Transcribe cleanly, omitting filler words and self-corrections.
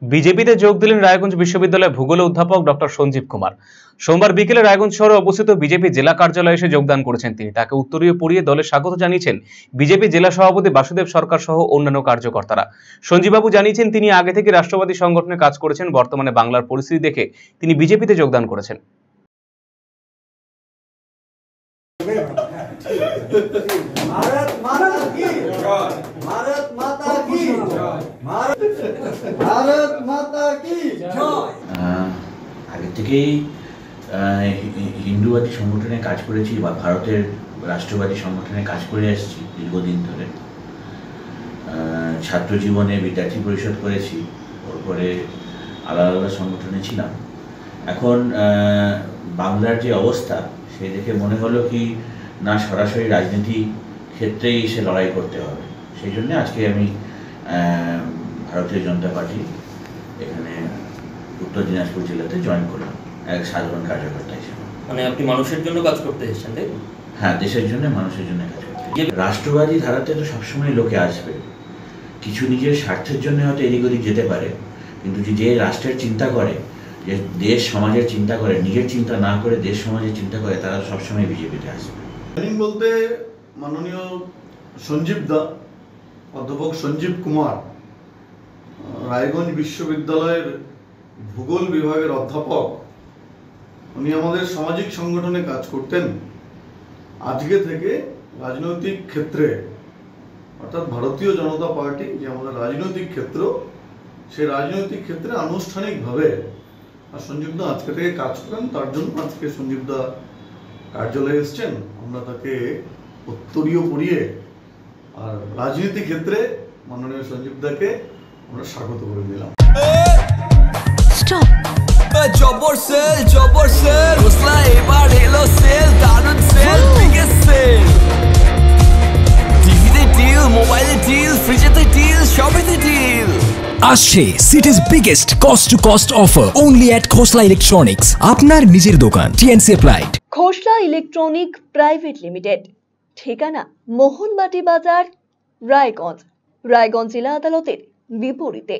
বিজেপিতে যোগ দিলেন রায়গঞ্জ বিশ্ববিদ্যালয়ের ভূগোলের অধ্যাপক ডক্টর সঞ্জীব কুমার। সোমবার বিকেলে রায়গঞ্জ শহরে অবস্থিত বিজেপি জেলা কার্যালয়ে এসে যোগদান করেছেন তিনি। তাকে উত্তরীয় পরিয়ে দলে স্বাগত জানিয়েছেন বিজেপি জেলা সভাপতি বাসুদেব সরকার সহ অন্যান্য কার্যকর্তারা। সঞ্জীববাবু জানিয়েছেন তিনি আগে থেকে রাষ্ট্রবাদী সংগঠনে কাজ করেছেন, বর্তমানে বাংলার পরিস্থিতি দেখে তিনি বিজেপিতে যোগদান করেছেন। আগে থেকেই হিন্দুবাদী সংগঠনে কাজ করেছি বা ভারতের রাষ্ট্রবাদী সংগঠনে কাজ করে আসছি দীর্ঘদিন ধরে। ছাত্র জীবনে বিদ্যার্থী পরিষদ করেছি, তারপরে আলাদা আলাদা সংগঠনে ছিলাম। এখন বাংলার যে অবস্থা সে দেখে মনে হলো কি না, সরাসরি রাজনীতি ক্ষেত্রেই এসে লড়াই করতে হবে। সেই জন্য আজকে আমি ভারতীয় জনতা পার্টি এখানে উত্তর দিনাজপুর জেলাতে জয়েন করলাম এক সাধারণ কার্যকর্তা হিসেবে। মানে আপনি মানুষের জন্য কাজ করতে এসেছেন, তাই? হ্যাঁ, দেশের জন্য, মানুষের জন্য কাজ করতে। রাষ্ট্রবাদী ধারাতে তো সবসময় লোকে আসবে, কিছু নিজের স্বার্থের জন্য হয়তো এদিক ওদিক যেতে পারে, কিন্তু যে রাষ্ট্রের চিন্তা করে, যে দেশ সমাজের চিন্তা করে, নিজের চিন্তা না করে দেশ সমাজের চিন্তা করে, তারা সবসময় বিজেপিতে আসবে। বলতে মাননীয় সঞ্জীব দা, অধ্যাপক সঞ্জীব কুমার, রায়গঞ্জ বিশ্ববিদ্যালয়ের ভূগোল বিভাগের অধ্যাপক। উনি আমাদের সামাজিক সংগঠনে কাজ করতেন। আজকে থেকে রাজনৈতিক ক্ষেত্রে, অর্থাৎ ভারতীয় জনতা পার্টি যে আমাদের রাজনৈতিক ক্ষেত্র, সেই রাজনৈতিক ক্ষেত্রে আনুষ্ঠানিকভাবে সঞ্জীব দা আজকে থেকে কাজ করেন। তার জন্য আজকে সঞ্জীব দা কার্যালয়ে এসছেন। আমরা তাকে উত্তরীয় পরিয়ে আর রাজনীতি ক্ষেত্রে মাননীয় সঞ্জীব দাকে আমরা স্বাগত করে দিলাম। জবর সেল হোসলা এবার এলো সেল, দারুন সেল, বিগেস্ট সেল। টিভিতে ডিল, মোবাইলে ডিল, ফ্রিজেতে ডিল, সবেতে ডিল। আসছে city's biggest cost to cost offer only at Khosla electronics, আপনার নিজের দোকান। TNC applied. Khosla electronic private limited, ঠিকানা মোহনবাটি বাজার, রায়গঞ্জ, রায়গঞ্জ জেলা আদালতের বিপরীতে।